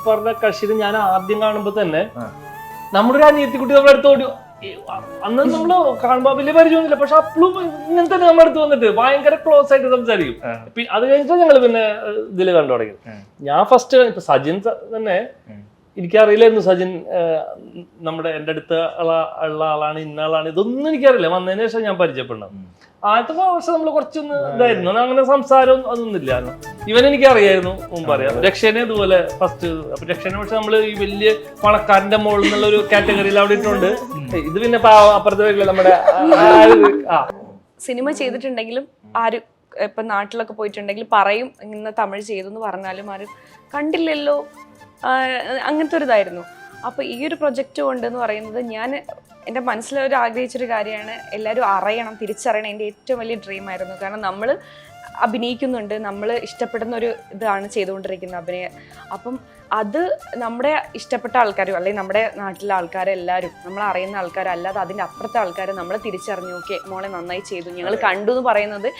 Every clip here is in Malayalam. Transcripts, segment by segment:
പറഞ്ഞ കക്ഷിയിൽ ഞാൻ ആദ്യം കാണുമ്പോ തന്നെ നമ്മുടെ ഒരു അനിയത്തിക്കുട്ടി നമ്മുടെ അടുത്ത് ഓടി. അന്ന് നമ്മള് കാണുമ്പോ വലിയ പരിചയമൊന്നുമില്ല, പക്ഷെ അപ്പോഴും ഇങ്ങനെ തന്നെ നമ്മുടെ അടുത്ത് വന്നിട്ട് ഭയങ്കര ക്ലോസ് ആയിട്ട് സംസാരിക്കും. അത് കഴിഞ്ഞിട്ട് ഞങ്ങള് പിന്നെ ഇതില് കണ്ടു തുടങ്ങി. ഞാൻ ഫസ്റ്റ് ഇപ്പൊ സജിൻ തന്നെ എനിക്കറിയില്ലായിരുന്നു. സജിൻ നമ്മുടെ എൻ്റെ അടുത്ത് ഉള്ള ആളാണ്, ഇന്ന ആളാണ്, ഇതൊന്നും എനിക്കറിയില്ല. വന്നതിന് ശേഷം ഞാൻ പരിചയപ്പെടണം. ആദ്യത്തെ പ്രാവശ്യം നമ്മൾ കുറച്ചൊന്ന് ഇതായിരുന്നു, അങ്ങനെ സംസാരം അതൊന്നും ഇല്ലായിരുന്നു. ഇവൻ എനിക്കറിയായിരുന്നു മുമ്പ് അറിയാം. രക്ഷനെ ഇതുപോലെ ഫസ്റ്റ്. അപ്പൊ രക്ഷനെ പക്ഷെ നമ്മള് ഈ വലിയ പണക്കാരന്റെ മോളിൽ നിന്നുള്ള ഒരു കാറ്റഗറിയിൽ അവിടെ ഇട്ടുണ്ട്. ഇത് പിന്നെ അപ്പുറത്തെ വീട്ടില് നമ്മുടെ സിനിമ ചെയ്തിട്ടുണ്ടെങ്കിലും ആരും ഇപ്പൊ നാട്ടിലൊക്കെ പോയിട്ടുണ്ടെങ്കിൽ പറയും ഇന്ന് തമിഴ് ചെയ്തു എന്ന് പറഞ്ഞാലും ആരും കണ്ടില്ലല്ലോ, അങ്ങനത്തെ ഒരു ഇതായിരുന്നു. അപ്പോൾ ഈ ഒരു പ്രൊജക്റ്റ് കൊണ്ട് എന്ന് പറയുന്നത് ഞാൻ എൻ്റെ മനസ്സിലൊരു ആഗ്രഹിച്ചൊരു കാര്യമാണ്, എല്ലാവരും അറിയണം, തിരിച്ചറിയണം. എൻ്റെ ഏറ്റവും വലിയ ഡ്രീമായിരുന്നു. കാരണം നമ്മൾ അഭിനയിക്കുന്നുണ്ട്, നമ്മൾ ഇഷ്ടപ്പെടുന്ന ഒരു ഇതാണ് ചെയ്തുകൊണ്ടിരിക്കുന്നത് അഭിനയം. അപ്പം അത് നമ്മുടെ ഇഷ്ടപ്പെട്ട ആൾക്കാരും അല്ലെങ്കിൽ നമ്മുടെ നാട്ടിലെ ആൾക്കാരെല്ലാവരും, നമ്മൾ അറിയുന്ന ആൾക്കാരല്ലാതെ അതിൻ്റെ അപ്പുറത്തെ ആൾക്കാർ നമ്മൾ തിരിച്ചറിഞ്ഞു, ഓക്കെ മോളെ നന്നായി ചെയ്തു, ഞങ്ങൾ കണ്ടു എന്ന് പറയുന്നത്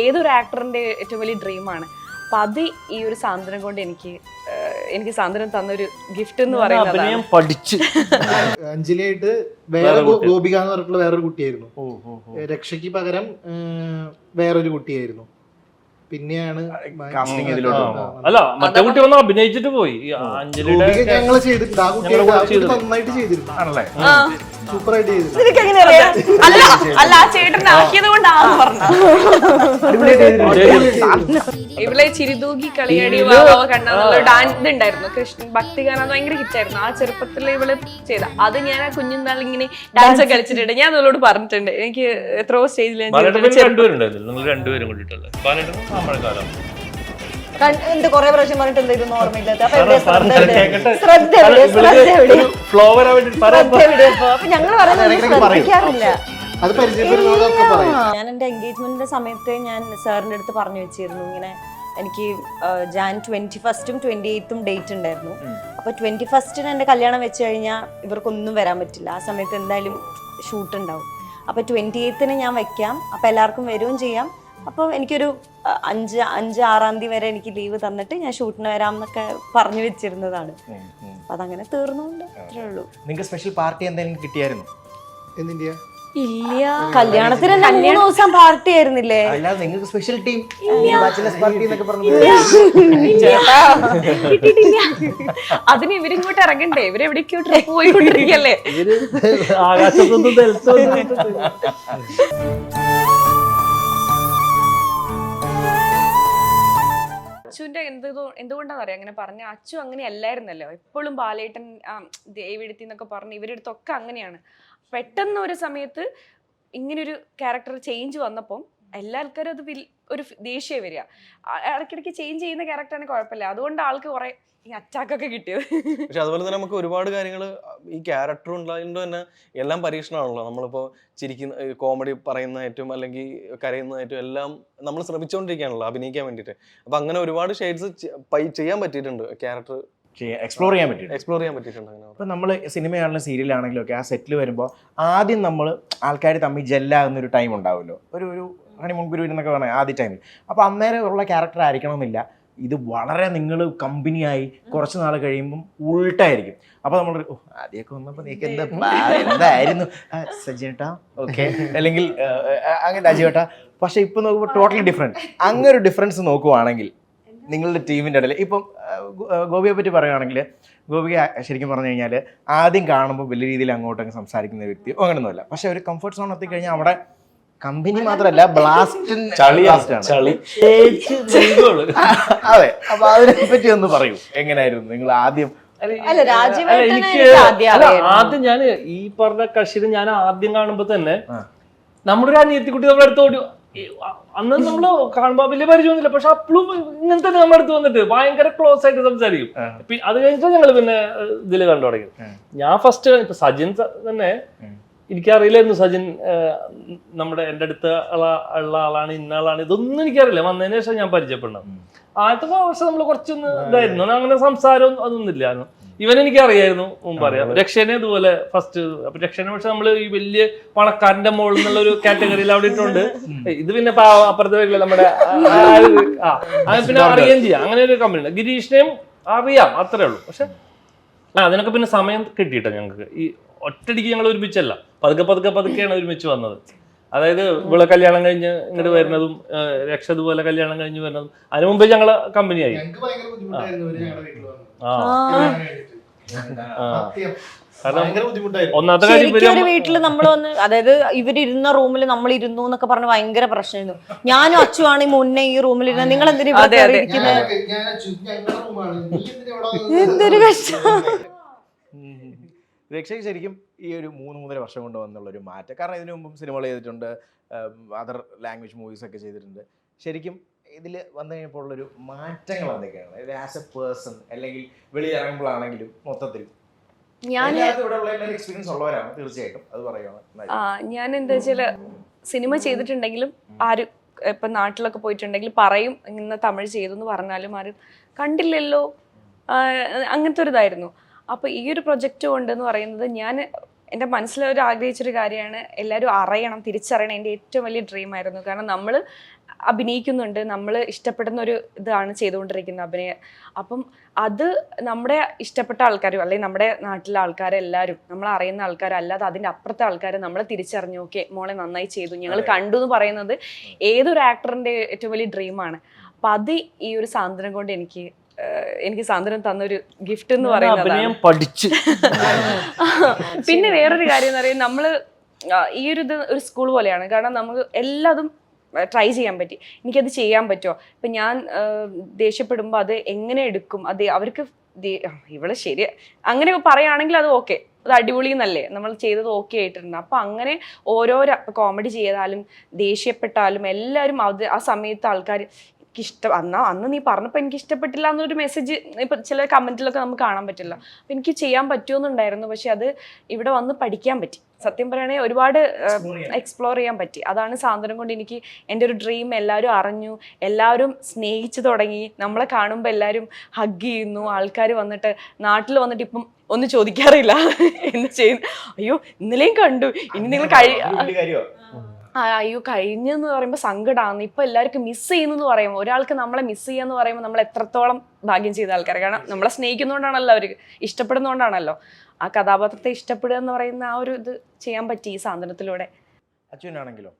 ഏതൊരു ആക്ടറിൻ്റെ ഏറ്റവും വലിയ ഡ്രീമാണ്. അപ്പം അത് ഈ ഒരു സാന്ത്വനം കൊണ്ട് എനിക്ക് സാന്ത്വനം തന്നൊരു ഗിഫ്റ്റ് എന്ന് പറയുന്നത്. പഠിച്ച് അഞ്ജലിയായിട്ട് വേറെ ഗോപിക എന്ന് പറഞ്ഞിട്ടുള്ള വേറൊരു കുട്ടിയായിരുന്നു. രക്ഷയ്ക്ക് പകരം വേറൊരു കുട്ടിയായിരുന്നു. പിന്നെയാണ് അല്ല മറ്റേ കുട്ടി വന്ന് അഭിനയിച്ചിട്ട് പോയി. ഞങ്ങള് ചെയ്തിട്ടുണ്ട്. ആ കുട്ടി നന്നായിട്ട് ചെയ്തിരുന്നു, സൂപ്പറായിട്ട് ചെയ്തിരുന്നു. അല്ല ആ ചേട്ടൻ ആക്കിയത് കൊണ്ടാണ് പറഞ്ഞത്. ഇവിടെ ചിരിതൂകി കളിയടി കണ്ടെന്നുള്ള ഡാൻസ് ഉണ്ടായിരുന്നു, കൃഷ്ണൻ ഭക്തിഗാനം, അത് ഭയങ്കര ഹിറ്റായിരുന്നു. ആ ചെറുപ്പത്തിൽ ഇവള് ചെയ്ത അത് ഞാൻ ആ കുഞ്ഞുനാൾ ഇങ്ങനെ ഡാൻസ് ഒക്കെ കളിച്ചിട്ടുണ്ട്. ഞാൻ നിങ്ങളോട് പറഞ്ഞിട്ടുണ്ട്, എനിക്ക് എത്രയോ സ്റ്റേജിൽ എന്ത് കൊറേ പ്രാവശ്യം പറഞ്ഞിട്ട് എന്തായിരുന്നു ഓർമ്മയില്ലാത്ത. അപ്പൊ ഞങ്ങൾ ശ്രദ്ധിക്കാറില്ല. ഞാൻ എന്റെ എൻഗേജ്മെന്റിന്റെ സമയത്ത് ഞാൻ സാറിന്റെ അടുത്ത് പറഞ്ഞു വെച്ചിരുന്നു, ഇങ്ങനെ എനിക്ക് ജാൻ 21st 28th ഡേറ്റ് ഉണ്ടായിരുന്നു. അപ്പൊ 21st എന്റെ കല്യാണം വെച്ച് കഴിഞ്ഞാൽ ഇവർക്കൊന്നും വരാൻ പറ്റില്ല. ആ സമയത്ത് എന്തായാലും ഷൂട്ട് ഉണ്ടാവും. അപ്പൊ 28th ഞാൻ വെക്കാം, അപ്പൊ എല്ലാവർക്കും വരികയും ചെയ്യാം. അപ്പോൾ എനിക്കൊരു 5-6 വരെ എനിക്ക് ലീവ് തന്നിട്ട് ഞാൻ ഷൂട്ടിന് വരാം എന്നൊക്കെ പറഞ്ഞു വെച്ചിരുന്നതാണ്. അപ്പൊ അതങ്ങനെ തീർന്നുകൊണ്ട് അത്രേ ഉള്ളൂ. നിങ്ങൾക്ക് സ്പെഷ്യൽ പാർട്ടി എന്തെങ്കിലും കിട്ടിയായിരുന്നു? എന്തിന്റെയാ? ഇല്ല, കല്യാണത്തിന് 3 ദിവസം പാർട്ടി ആയിരുന്നില്ലേ? അല്ലാതെ നിങ്ങൾക്ക് സ്പെഷ്യൽ ടീം ബാച്ചിലേഴ്സ് പാർട്ടി എന്നൊക്കെ പറഞ്ഞു അതിന് ഇവരിങ്ങോട്ട് ഇറങ്ങണ്ടേ? ഇവരെവിടേക്കോ ട്രിപ്പ് പോയിക്കൊണ്ടിരിക്കല്ലേ? ആകാശത്തൊന്നും അച്ചുവിന്റെ എന്തുകൊണ്ടാന്ന് അറിയാം അങ്ങനെ പറഞ്ഞ. അച്ചു അങ്ങനെ അല്ലായിരുന്നല്ലോ, എപ്പോഴും ബാലേട്ടൻ ദേവിയെടുത്തി എന്നൊക്കെ പറഞ്ഞ് ഇവരെടുത്തൊക്കെ അങ്ങനെയാണ്. പെട്ടെന്ന് ഒരു സമയത്ത് ഇങ്ങനൊരു ക്യാരക്ടർ ചേഞ്ച് വന്നപ്പം എല്ലാ ആൾക്കാരും അത് ഒരു ദേഷ്യം വരിക. ഇടയ്ക്കിടയ്ക്ക് ചേഞ്ച് ചെയ്യുന്ന ക്യാരക്ടറാണ് കുഴപ്പമില്ല, അതുകൊണ്ട് ആൾക്ക് കുറെ ഈ അറ്റാക്കൊക്കെ കിട്ടിയത്. പക്ഷെ അതുപോലെ തന്നെ നമുക്ക് ഒരുപാട് കാര്യങ്ങൾ ഈ ക്യാരക്ടർ ഉണ്ടായതുകൊണ്ട് തന്നെ എല്ലാം പരീക്ഷണമാണല്ലോ. നമ്മളിപ്പോൾ ചിരിക്കുന്ന കോമഡി പറയുന്നതായിട്ടും അല്ലെങ്കിൽ കരയുന്നതായിട്ടും എല്ലാം നമ്മൾ ശ്രമിച്ചുകൊണ്ടിരിക്കുകയാണല്ലോ അഭിനയിക്കാൻ വേണ്ടിയിട്ട്. അപ്പം അങ്ങനെ ഒരുപാട് ഷെയ്ഡ്സ് ചെയ്യാൻ പറ്റിയിട്ടുണ്ട്, ക്യാരക്ടർ എക്സ്പ്ലോർ ചെയ്യാൻ പറ്റിയിട്ടുണ്ട്. അങ്ങനെ ഇപ്പം നമ്മൾ സിനിമയാണെങ്കിലും സീരിയലാണെങ്കിലും ഒക്കെ ആ സെറ്റിൽ വരുമ്പോൾ ആദ്യം നമ്മൾ ആൾക്കാർ തമ്മിൽ ജെല്ലാകുന്ന ഒരു ടൈം ഉണ്ടാവുമല്ലോ, ഒരു ഹണിമൂൺ പീരീഡ് എന്നൊക്കെ പറഞ്ഞാൽ ആദ്യ ടൈമിൽ. അപ്പോൾ അന്നേരം ഉള്ള ക്യാരക്ടർ ആയിരിക്കണമെന്നില്ല. ഇത് വളരെ നിങ്ങൾ കമ്പനിയായി കുറച്ച് നാൾ കഴിയുമ്പം ഉൾട്ടായിരിക്കും. അപ്പോൾ നമ്മൾ ആദ്യമൊക്കെ വന്നപ്പോൾ നീക്ക് എന്തായിരുന്നു സജിനേട്ടാ, ഓക്കെ, അല്ലെങ്കിൽ അങ്ങനെ രാജീവേട്ടാ. പക്ഷെ ഇപ്പം നോക്കുമ്പോൾ ടോട്ടലി ഡിഫറെൻറ്റ്. അങ്ങനെ ഒരു ഡിഫറൻസ് നോക്കുവാണെങ്കിൽ നിങ്ങളുടെ ടീമിൻ്റെ ഇടയിൽ ഇപ്പം ഗോപിയെ പറ്റി പറയുകയാണെങ്കിൽ, ഗോപിക ശരിക്കും പറഞ്ഞു കഴിഞ്ഞാൽ ആദ്യം കാണുമ്പോൾ വലിയ രീതിയിൽ അങ്ങോട്ടങ്ങ് സംസാരിക്കുന്ന വ്യക്തി അങ്ങനെയൊന്നുമല്ല. പക്ഷെ ഒരു കംഫർട്ട് സോൺ എത്തിക്കഴിഞ്ഞാൽ അവിടെ കമ്പനി മാത്രമല്ല അതെ. അപ്പൊ അതിനെ പറ്റി ഒന്ന് പറയൂ, എങ്ങനെയായിരുന്നു നിങ്ങൾ ആദ്യം? ആദ്യം ഞാൻ ഈ പറഞ്ഞ കക്ഷിയിൽ ഞാൻ ആദ്യം കാണുമ്പോ തന്നെ നമ്മുടെ ഒരു അനിയത്തിക്കുട്ടി നമ്മുടെ അടുത്ത് ഓടി. അന്ന് നമ്മള് കാണുമ്പോ വലിയ പരിചയമൊന്നുമില്ല, പക്ഷെ അപ്പോഴും ഇങ്ങനെ തന്നെ നമ്മുടെ അടുത്ത് വന്നിട്ട് ഭയങ്കര ക്ലോസ് ആയിട്ട് സംസാരിക്കും. അത് കഴിഞ്ഞിട്ട് ഞങ്ങള് പിന്നെ ഇതില് കണ്ടു തുടങ്ങി. ഞാൻ ഫസ്റ്റ് ഇപ്പൊ സജിൻ തന്നെ എനിക്കറിയില്ലായിരുന്നു. സജിൻ നമ്മുടെ എൻ്റെ അടുത്ത് ഉള്ള ആളാണ്, ഇന്ന ആളാണ്, ഇതൊന്നും എനിക്കറിയില്ല. വന്നതിന് ശേഷം ഞാൻ പരിചയപ്പെടണം. ആദ്യത്തെ പ്രാവശ്യം നമ്മൾ കുറച്ചൊന്ന് ഇതായിരുന്നു, അങ്ങനെ സംസാരം അതൊന്നും ഇല്ലായിരുന്നു. ഇവൻ എനിക്കറിയായിരുന്നു മുമ്പ് അറിയാം. രക്ഷനെ ഇതുപോലെ ഫസ്റ്റ്. അപ്പൊ രക്ഷനെ പക്ഷെ നമ്മള് ഈ വലിയ പണക്കാരന്റെ മോളിൽ നിന്നുള്ള ഒരു കാറ്റഗറിയിൽ അവിടെ ഇട്ടുണ്ട്. ഇത് പിന്നെ അപ്പുറത്തെ വീട്ടില് നമ്മുടെ പിന്നെ അറിയുകയും ചെയ്യാം. അങ്ങനെ ഒരു കമ്പനി ഉണ്ട്. ഗിരീഷിനെയും അറിയാം, അത്രേ ഉള്ളൂ. പക്ഷെ അതിനൊക്കെ പിന്നെ സമയം കിട്ടിയിട്ട ഞങ്ങൾക്ക്. ഈ ഒറ്റടിക്ക് ഞങ്ങൾ ഒരുമിച്ചല്ല, പതുക്കെയാണ് ഒരുമിച്ച് വന്നത്. അതായത് ഇവിടെ കല്യാണം കഴിഞ്ഞ് ഇങ്ങോട്ട് വരുന്നതും രക്ഷ പോലെ കല്യാണം കഴിഞ്ഞ് വരുന്നതും അതിനു മുമ്പേ ഞങ്ങള് കമ്പനിയായി. ഒന്നാമത്തെ ശരിക്കും ഒരു വീട്ടില് നമ്മൾ വന്ന്, അതായത് ഇവരിരുന്ന റൂമിൽ നമ്മൾ ഇരുന്നു എന്നൊക്കെ പറഞ്ഞ് ഭയങ്കര പ്രശ്നമായിരുന്നു. ഞാനും അച്ചുവാണ് ഈ മുന്നേ ഈ റൂമിൽ ഇരുന്നത്, നിങ്ങൾ എന്തിനാ എന്തൊരു കഷ്ടം. രക്ഷയ്ക്ക് ശരിക്കും ഈ ഒരു 3-3.5 വർഷം കൊണ്ട് വന്നുള്ളൊരു മാറ്റം. കാരണം ഇതിനു മുമ്പും സിനിമകൾ ചെയ്തിട്ടുണ്ട്, അതർ ലാംഗ്വേജ് മൂവീസ് ഒക്കെ ചെയ്തിട്ടുണ്ട്. ശരിക്കും ഇതിൽ വന്നു കഴിഞ്ഞപ്പോൾ ഉള്ളൊരു മാറ്റങ്ങൾ എന്തൊക്കെയാണ് ആസ് എ പേഴ്സൺ, അല്ലെങ്കിൽ വെളിയിറങ്ങുമ്പോഴാണെങ്കിലും മൊത്തത്തിൽ? എക്സ്പീരിയൻസ് ഉള്ളവരാണ് തീർച്ചയായിട്ടും, അത് പറയുകയാണ്. ഞാൻ എന്താ വെച്ചാല് സിനിമ ചെയ്തിട്ടുണ്ടെങ്കിലും ആരും ഇപ്പൊ നാട്ടിലൊക്കെ പോയിട്ടുണ്ടെങ്കിൽ പറയും ഇന്ന് തമിഴ് ചെയ്തു എന്ന് പറഞ്ഞാലും ആരും കണ്ടില്ലല്ലോ, അങ്ങനത്തെ ഒരു ഇതായിരുന്നു. അപ്പോൾ ഈ ഒരു പ്രൊജക്റ്റ് കൊണ്ടെന്ന് പറയുന്നത് ഞാൻ എൻ്റെ മനസ്സിലൊരു ആഗ്രഹിച്ചൊരു കാര്യമാണ്, എല്ലാവരും അറിയണം, തിരിച്ചറിയണം. എൻ്റെ ഏറ്റവും വലിയ ഡ്രീമായിരുന്നു. കാരണം നമ്മൾ അഭിനയിക്കുന്നുണ്ട്, നമ്മൾ ഇഷ്ടപ്പെടുന്ന ഒരു ഇതാണ് ചെയ്തുകൊണ്ടിരിക്കുന്നത്, അഭിനയം. അപ്പം അത് നമ്മുടെ ഇഷ്ടപ്പെട്ട ആൾക്കാരും അല്ലെങ്കിൽ നമ്മുടെ നാട്ടിലെ ആൾക്കാരെല്ലാവരും, നമ്മൾ അറിയുന്ന ആൾക്കാരല്ലാതെ അതിൻ്റെ അപ്പുറത്തെ ആൾക്കാർ നമ്മളെ തിരിച്ചറിഞ്ഞു, ഓക്കെ മോളെ നന്നായി ചെയ്തു, ഞങ്ങൾ കണ്ടു എന്ന് പറയുന്നത് ഏതൊരു ആക്ടറിൻ്റെ ഏറ്റവും വലിയ ഡ്രീമാണ്. അപ്പം അത് ഈ ഒരു സാന്ത്വനം കൊണ്ട് എനിക്ക് സാന്ത്വനം തന്നൊരു ഗിഫ്റ്റ് എന്ന് പറയുന്നത്. പിന്നെ വേറൊരു കാര്യം എന്ന് പറയുന്നത്, നമ്മള് ഈ ഒരു ഇത് ഒരു സ്കൂൾ പോലെയാണ്. കാരണം നമുക്ക് എല്ലാതും ട്രൈ ചെയ്യാൻ പറ്റി. എനിക്കത് ചെയ്യാൻ പറ്റുമോ, ഇപ്പം ഞാൻ ദേഷ്യപ്പെടുമ്പോൾ അത് എങ്ങനെ എടുക്കും, അത് അവർക്ക് ഇവിടെ ശരി അങ്ങനെ പറയുകയാണെങ്കിൽ അത് ഓക്കെ, അത് അടിപൊളി എന്നല്ലേ നമ്മൾ ചെയ്തത് ഓക്കെ ആയിട്ടുണ്ട്. അപ്പം അങ്ങനെ ഓരോരോ കോമഡി ചെയ്താലും ദേഷ്യപ്പെട്ടാലും എല്ലാവരും അത് ആ സമയത്ത് ആൾക്കാർ ഇഷ്ടം അന്ന് നീ പറഞ്ഞപ്പോൾ എനിക്ക് ഇഷ്ടപ്പെട്ടില്ല എന്നൊരു മെസ്സേജ് ഇപ്പം ചില കമൻറ്റിലൊക്കെ നമുക്ക് കാണാൻ പറ്റില്ല. അപ്പം എനിക്ക് ചെയ്യാൻ പറ്റുമെന്നുണ്ടായിരുന്നു, പക്ഷെ അത് ഇവിടെ വന്ന് പഠിക്കാൻ പറ്റി. സത്യം പറയുകയാണെങ്കിൽ ഒരുപാട് എക്സ്പ്ലോർ ചെയ്യാൻ പറ്റി. അതാണ് സാന്ത്വനം കൊണ്ട് എനിക്ക് എൻ്റെ ഒരു ഡ്രീം എല്ലാവരും അറിഞ്ഞു, എല്ലാവരും സ്നേഹിച്ചു തുടങ്ങി. നമ്മളെ കാണുമ്പോൾ എല്ലാവരും ഹഗ് ചെയ്യുന്നു. ആൾക്കാർ വന്നിട്ട് നാട്ടിൽ വന്നിട്ട് ഇപ്പം ഒന്നും ചോദിക്കാറില്ല എന്ന് ചെയ്യുന്നു. അയ്യോ ഇന്നലെയും കണ്ടു, ഇനി നിങ്ങൾ അയ്യോ കഴിഞ്ഞെന്ന് പറയുമ്പോൾ സങ്കടമാണ്. ഇപ്പൊ എല്ലാവർക്കും മിസ് ചെയ്യുന്നു പറയുമ്പോൾ, ഒരാൾക്ക് നമ്മളെ മിസ് ചെയ്യാന്ന് പറയുമ്പോൾ നമ്മൾ എത്രത്തോളം ഭാഗ്യം ചെയ്ത ആൾക്കാർ. കാരണം നമ്മളെ സ്നേഹിക്കുന്നതുകൊണ്ടാണല്ലോ, അവർക്ക് ഇഷ്ടപ്പെടുന്നതുകൊണ്ടാണല്ലോ. ആ കഥാപാത്രത്തെ ഇഷ്ടപ്പെടുക എന്ന് പറയുന്ന ആ ഒരു ഇത് ചെയ്യാൻ പറ്റി ഈ സാന്ത്വനത്തിലൂടെ. അച്ഛനാണെങ്കിലോ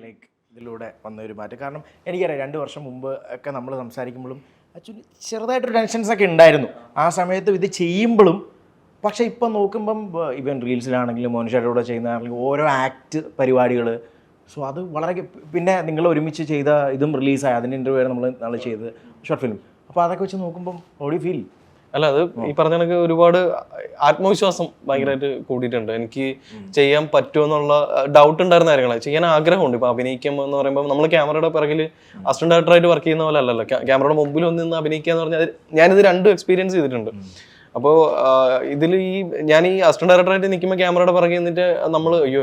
ലൈക്ക് ഇതിലൂടെ വന്ന ഒരു മാറ്റം? കാരണം എനിക്കറിയാം 2 വർഷം മുമ്പ് ഒക്കെ നമ്മൾ സംസാരിക്കുമ്പോഴും അച്ഛന് ചെറുതായിട്ടൊരു ടെൻഷൻസ് ഒക്കെ ഉണ്ടായിരുന്നു ആ സമയത്ത് ഇത് ചെയ്യുമ്പോഴും. പക്ഷേ ഇപ്പം നോക്കുമ്പം ഇവൻ റീൽസിലാണെങ്കിലും മോനിഷയുടെ കൂടെ ചെയ്യുന്നതാണെങ്കിലും ഓരോ ആക്ട് പരിപാടികൾ, സോ അത് വളരെ. പിന്നെ നിങ്ങൾ ഒരുമിച്ച് ചെയ്ത ഇതും റിലീസായി, അതിൻ്റെ ഇൻ്റർവ്യൂ നമ്മൾ ചെയ്ത് ഷോർട്ട് ഫിലിം. അപ്പോൾ അതൊക്കെ വെച്ച് നോക്കുമ്പം ഹൗ ഡു ഫീൽ? അല്ല, അത് ഈ പറഞ്ഞ കണക്ക് ഒരുപാട് ആത്മവിശ്വാസം ഭയങ്കരമായിട്ട് കൂടിയിട്ടുണ്ട്. എനിക്ക് ചെയ്യാൻ പറ്റുമെന്നുള്ള ഡൗട്ട് ഉണ്ടായിരുന്ന കാര്യങ്ങളാണ്. ചെയ്യാൻ ആഗ്രഹമുണ്ട്. ഇപ്പോൾ അഭിനയിക്കും എന്ന് പറയുമ്പോൾ നമ്മൾ ക്യാമറയുടെ പിറകിൽ അസിസ്റ്റന്റ് ഡയറക്ടറായിട്ട് വർക്ക് ചെയ്യുന്ന പോലെ അല്ലല്ലോ, ക്യാമറയുടെ മുമ്പിൽ നിന്ന് അഭിനയിക്കുക എന്ന് പറഞ്ഞാൽ ഞാനിത് 2 എക്സ്പീരിയൻസ് ചെയ്തിട്ടുണ്ട്. അപ്പോൾ ഇതിൽ ഞാൻ ഈ അസിസ്റ്റന്റ് ഡയറക്ടറായിട്ട് നിൽക്കുമ്പോൾ ക്യാമറയുടെ പിറകെ നിന്നിട്ട് നമ്മൾ അയ്യോ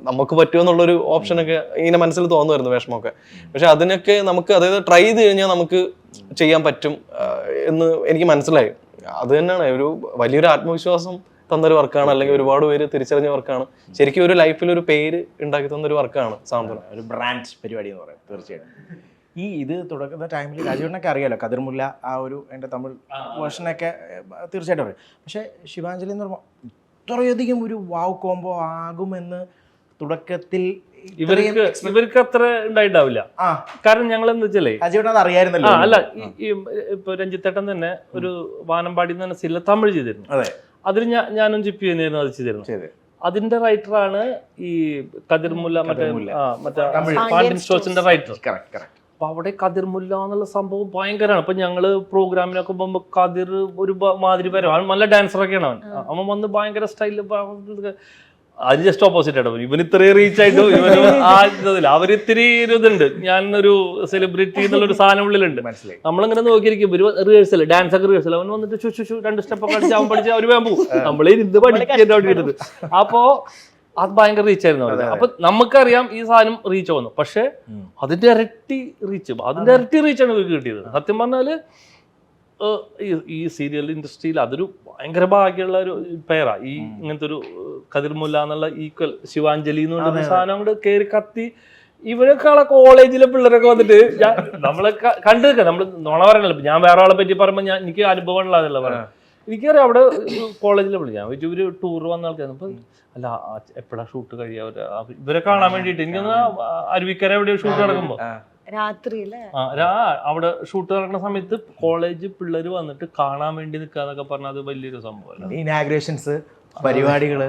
നമുക്ക് പറ്റുമോ എന്നുള്ളൊരു ഓപ്ഷനൊക്കെ ഇങ്ങനെ മനസ്സിൽ തോന്നുമായിരുന്നു, വിഷമമൊക്കെ. പക്ഷെ അതിനൊക്കെ നമുക്ക്, അതായത് ട്രൈ ചെയ്ത് കഴിഞ്ഞാൽ നമുക്ക് ചെയ്യാൻ പറ്റും എന്ന് എനിക്ക് മനസ്സിലായി. അത് തന്നെയാണ് ഒരു വലിയൊരു ആത്മവിശ്വാസം തന്നൊരു വർക്കാണ്, അല്ലെങ്കിൽ ഒരുപാട് പേര് തിരിച്ചറിഞ്ഞ വർക്കാണ്. ശരിക്കും ഒരു ലൈഫിൽ ഒരു പേര് ഉണ്ടാക്കി തന്നൊരു വർക്കാണ് സാന്ത്വനം. ഒരു ബ്രാൻഡ് പരിപാടി എന്ന് പറയാം. തീർച്ചയായിട്ടും ഇത് തുടങ്ങുന്ന ടൈമിൽ രാജീവനൊക്കെ അറിയാലോ, കതിർമുല്ല ആ ഒരു എൻ്റെ തമിഴ് വേർഷനൊക്കെ തീർച്ചയായിട്ടും അറിയാം. പക്ഷേ ശിവാഞ്ജലി എന്ന് പറയുമ്പോൾ ഇത്രയധികം ഒരു വാവ് കോംബോ ആകുമെന്ന് തുടക്കത്തിൽ ഇവർക്ക് അത്ര ഉണ്ടായിട്ടാവില്ല. കാരണം ഞങ്ങൾ എന്താ വെച്ചാലേ രാജീവൻ അറിയായിരുന്നല്ലോ. അല്ല, ഇപ്പൊ രഞ്ജിത്തേട്ടൻ തന്നെ ഒരു വാനമ്പാടി എന്ന് പറഞ്ഞ സീരിയൽ തമിഴ് ചെയ്തിരുന്നു. അതിൽ ഞാനും ജിപ്പി തന്നെയായിരുന്നു അത് ചെയ്തിരുന്നു. അതിന്റെ റൈറ്ററാണ് ഈ കതിർമുല്ല, മറ്റേ പാണ്ഡ്യൻ സ്റ്റോഴ്സിന്റെ റൈറ്റർ. അപ്പൊ അവിടെ കതിർമുല്ല എന്നുള്ള സംഭവം ഭയങ്കരമാണ്. അപ്പൊ ഞങ്ങള് പ്രോഗ്രാമിനൊക്കെ പോകുമ്പോ കതിർ ഒരു മാതിരി വരും, അവൻ നല്ല ഡാൻസറൊക്കെയാണ്. അവൻ വന്ന് ഭയങ്കര സ്റ്റൈല്. അത് ജസ്റ്റ് ഓപ്പോസിറ്റ് ആയിട്ട് ഇവൻ ഇത്രയും റീച്ച് ആയിട്ടും ഇവന് ആ ഇതില്ല. അവരിത്തിരി ഒരു ഇതുണ്ട്, ഞാനൊരു സെലിബ്രിറ്റി എന്നുള്ളൊരു സാധനം ഉള്ളിലുണ്ട്. നമ്മളിങ്ങനെ നോക്കിയിരിക്കും. ഒരു റിഹേഴ്സൽ, ഡാൻസ് ഒക്കെ റിഹേഴ്സൽ, അവൻ വന്നിട്ട് ചുച്ചു 2 സ്റ്റെപ്പൊക്കെ അടിച്ച് അവൻ പഠിച്ച് അവർ വേമ്പൂ, നമ്മളെ ഇരുന്ന് പഠിക്കേണ്ടത്. അപ്പോ അത് ഭയങ്കര റീച്ച് ആയിരുന്നു അവർക്ക്. അപ്പൊ നമുക്കറിയാം ഈ സാധനം റീച്ച് ആവുന്നു, പക്ഷെ അതിന്റെ ഇരട്ടി റീച്ചാണ് ഇവർക്ക് കിട്ടിയത്. സത്യം പറഞ്ഞാല് ഈ സീരിയൽ ഇൻഡസ്ട്രിയിൽ അതൊരു ഭയങ്കര ഭാഗ്യമുള്ള ഒരു പേരാ. ഈ ഇങ്ങനത്തെ ഒരു കതിർമുല്ല എന്നുള്ള ഈക്വൽ ശിവാഞ്ജലി എന്ന് പറഞ്ഞ സാധനം കൊണ്ട് കയറി കത്തി ഇവരൊക്കെ കോളേജിലെ പിള്ളേരൊക്കെ വന്നിട്ട് നമ്മളെ കണ്ടു നിൽക്കാം. നമ്മള് നോണ പറയണല്ലോ. ഞാൻ വേറെ ആളെ പറ്റി പറയുമ്പോൾ എനിക്ക് അനുഭവം ഉള്ളതല്ല പറയാം. എനിക്കറിയാം അവിടെ കോളേജിലെ പിള്ളേർ ഞാൻ വെച്ചു ഇവര് ടൂർ വന്ന ആൾക്കാർ. അപ്പൊ അല്ല എപ്പോഴാ ഷൂട്ട് കഴിയാ ഇവരെ കാണാൻ വേണ്ടിട്ട്. എനിക്കൊന്ന് അരുവിക്കര എവിടെയോ ഷൂട്ട് നടക്കുമ്പോ രാത്രിയിലെ അവിടെ ഷൂട്ട് നടക്കുന്ന സമയത്ത് കോളേജ് പിള്ളേര് വന്നിട്ട് കാണാൻ വേണ്ടി നിൽക്കാന്നൊക്കെ പറഞ്ഞാൽ അത് വലിയൊരു സംഭവമല്ല. ഇനാഗ്രേഷൻസ് പരിപാടികള്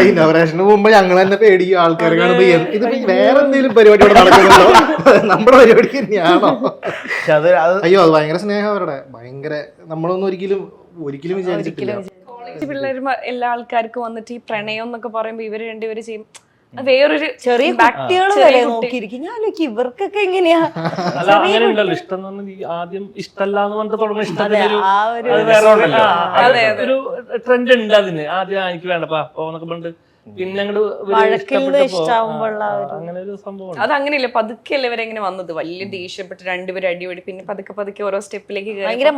ഇന്നോഗ്രേഷന് പോകുമ്പോ ഞങ്ങൾ തന്നെ പേടിക്കും. ആൾക്കാരെ കാണുമ്പോ ഇത് വേറെ എന്തെങ്കിലും പരിപാടി ഇവിടെ നടക്കുന്നുണ്ടോ, നമ്മുടെ പരിപാടിക്ക് തന്നെയാണോ? അയ്യോ അത് ഭയങ്കര സ്നേഹം അവരുടെ. ഭയങ്കര നമ്മളൊന്നും ഒരിക്കലും വിചാരിച്ചിട്ടില്ല. കോളേജ് പിള്ളേർ എല്ലാ ആൾക്കാർക്കും വന്നിട്ട് ഈ പ്രണയം എന്നൊക്കെ പറയുമ്പോ ഇവര് രണ്ടുപേരും ചെയ്യും വേറൊരു ചെറിയ കുട്ടികൾ വരെ നോക്കിയിരിക്കും. ഞാനൊക്കെ ഇവർക്കൊക്കെ എങ്ങനെയാ അല്ല അങ്ങനെ ഉണ്ടല്ലോ. ഇഷ്ടം എന്ന് പറഞ്ഞാൽ ആദ്യം ഇഷ്ടമല്ല എന്ന് പറഞ്ഞിട്ട് തുടങ്ങുന്ന ഇഷ്ടത്തിന് ആ ഒരു ഒരു ട്രെൻഡ് ഉണ്ട് അതിന്. ആദ്യം എനിക്ക് വേണ്ടപ്പാ എന്നൊക്കെ പറഞ്ഞിട്ട് പിന്നെ അങ്ങനെ ഒരു സംഭവം. അത് അങ്ങനെയല്ലേ പതുക്കെയല്ലേ ഇവരെങ്ങനെ വന്നത്. വലിയ ദേഷ്യപ്പെട്ട് രണ്ടുപേരും അടിപൊളി പിന്നെ പതുക്കെ ഓരോ സ്റ്റെപ്പിലേക്ക് ഭയങ്കര.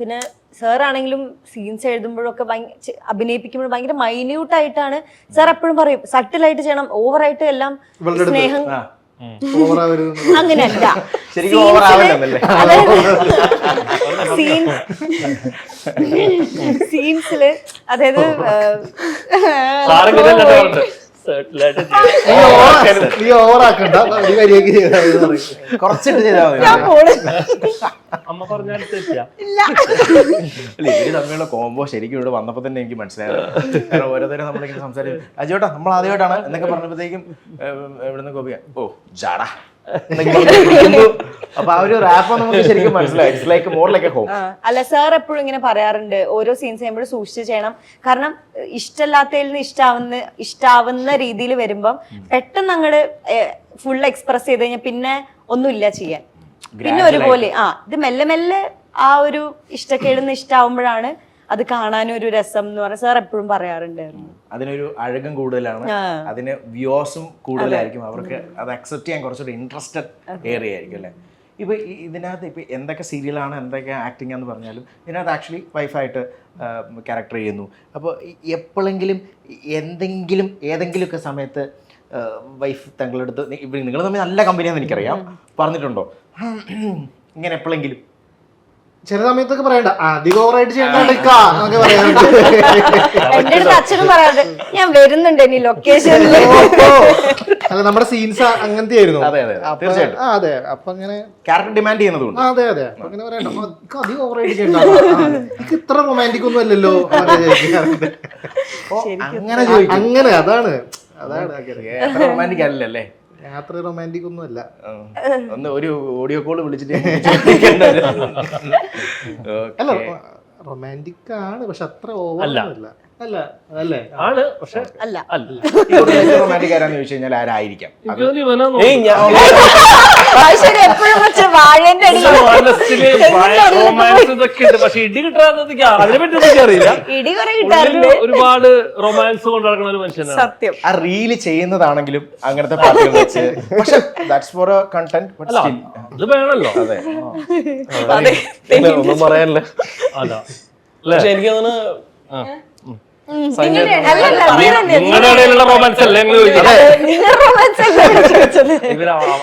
പിന്നെ സാർ ആണെങ്കിലും സീൻസ് എഴുതുമ്പോഴൊക്കെ അഭിനയിപ്പിക്കുമ്പോഴും ഭയങ്കര മൈന്യൂട്ട് ആയിട്ടാണ് സാർ എപ്പോഴും പറയും. സട്ടിലായിട്ട് ചെയ്യണം, ഓവറായിട്ട് എല്ലാം സ്നേഹം അങ്ങനെയല്ല. സീൻസില് അതായത് കുറച്ചിട്ട് ചെയ്താൽ അമ്മ പറഞ്ഞാൽ തെറ്റാ. ഇവര് തമ്മിലുള്ള കോംബോ ശരിക്കും ഇവിടെ വന്നപ്പോ തന്നെ എനിക്ക് മനസ്സിലായത്. കാരണം ഓരോരുത്തരും നമ്മളിങ്ങനെ സംസാരിക്കും അജോട്ടാ നമ്മൾ ആദ്യമായിട്ടാണ് എന്നൊക്കെ പറഞ്ഞപ്പോഴത്തേക്കും എവിടുന്ന് കോപിയ ഓ ജാടാ അപ്പൊ ആ ഒരു റാപ്പ് നമുക്ക് ശരിക്കും മനസ്സിലായി. It's like more like A home. അല്ല സാർ എപ്പോഴും ഇങ്ങനെ പറയാറുണ്ട് ഓരോ സീൻസ് ചെയ്യുമ്പോഴും സൂക്ഷിച്ച് ചെയ്യണം. കാരണം ഇഷ്ടമല്ലാത്തതിൽ നിന്ന് ഇഷ്ടാവുന്ന രീതിയിൽ വരുമ്പം പെട്ടെന്ന് അങ്ങോട്ട് ഫുൾ എക്സ്പ്രസ് ചെയ്ത് കഴിഞ്ഞാൽ പിന്നെ ഒന്നുമില്ല ചെയ്യാൻ. പിന്നെ ഒരുപോലെ ഇത് മെല്ലെ മെല്ലെ ആ ഒരു ഇഷ്ടക്കേടുന്ന് ഇഷ്ടാവുമ്പോഴാണ് അത് കാണാനും ഒരു രസം എന്ന് പറഞ്ഞാൽ സാർ എപ്പോഴും പറയാറുണ്ടായിരുന്നു. അതിനൊരു അഴകും കൂടുതലാണ്, അതിന് വ്യൂസും കൂടുതലായിരിക്കും. അവർക്ക് അത് അക്സെപ്റ്റ് ചെയ്യാൻ കുറച്ചുകൂടി ഇൻട്രസ്റ്റഡ് ഏരിയ ആയിരിക്കും അല്ലേ. ഇപ്പൊ ഇതിനകത്ത് ഇപ്പൊ എന്തൊക്കെ സീരിയലാണ് എന്തൊക്കെ ആക്ടിങ് എന്ന് പറഞ്ഞാലും ഇതിനകത്ത് ആക്ച്വലി വൈഫായിട്ട് ക്യാരക്ടർ ചെയ്യുന്നു. അപ്പോൾ എപ്പോഴെങ്കിലും ഏതെങ്കിലുമൊക്കെ സമയത്ത് വൈഫ് തങ്ങളെടുത്ത് നിങ്ങൾ തമ്മിൽ നല്ല കമ്പനിയാണെന്ന് എനിക്കറിയാം പറഞ്ഞിട്ടുണ്ടോ ഇങ്ങനെ എപ്പോഴെങ്കിലും? ചില സമയത്തൊക്കെ പറയണ്ട അധികം ഓവറായിട്ട് ചെയ്യണ്ടൊക്കെ പറയാറുണ്ട്. എന്റെ അടുത്ത് അച്ഛനും പറയാറുണ്ട് ഞാൻ വരുന്നുണ്ട് ഇനി ലൊക്കേഷനിൽ. അല്ല നമ്മുടെ സീൻസ് അങ്ങനത്തെ ആയിരുന്നു. തീർച്ചയായിട്ടും അതെ. അപ്പൊ അങ്ങനെ ക്യാരക്ടർ ഡിമാൻഡ് ചെയ്യുന്നതുകൊണ്ട് അതെ അപ്പൊ അങ്ങനെ പറയണ്ട അധികം ഓവറായിട്ട് ചെയ്യണ്ട, ഇത്ര റൊമാൻറ്റിക് ഒന്നും അല്ലല്ലോ അങ്ങനെ. അതാണ് റൊമാൻറ്റിക് അല്ലല്ലേ? അത്ര റൊമാൻറ്റിക് ഒന്നും അല്ല. ഒന്ന് ഒരു ഓഡിയോ കോൾ വിളിച്ചിട്ട് അല്ല റൊമാൻറ്റിക് ആണ് പക്ഷെ അത്ര ഓവർ അല്ല. അല്ല അല്ലേ ആണ് പക്ഷെ അല്ല റൊമാൻറ്റിക് ആരാന്ന് ചോദിച്ചു കഴിഞ്ഞാൽ ആരായിരിക്കാം? ശരി എപ്പോഴും വാഴന്റെ പക്ഷെ ഇടി കിട്ടാത്തത് അതിനെ പറ്റി അറിയില്ല. ഇടി കുറെ കിട്ടാറുണ്ട്. ഒരുപാട് റൊമാൻസ് കൊണ്ട് നടക്കുന്ന ഒരു മനുഷ്യനാണ്. സത്യം. ആ റീല് ചെയ്യുന്നതാണെങ്കിലും അങ്ങനത്തെ പാട്ടുകൾ വെച്ച് പക്ഷെ ദാറ്റ്സ് ഫോർ എ കണ്ടന്റ്. അത് വേണല്ലോ. അതെ ഒന്നും പറയാനില്ല. അതാ പക്ഷെ എനിക്ക് തോന്നുന്നു നിങ്ങളുടെ ഇടയിലുള്ള റൊമാൻസ് അല്ലേ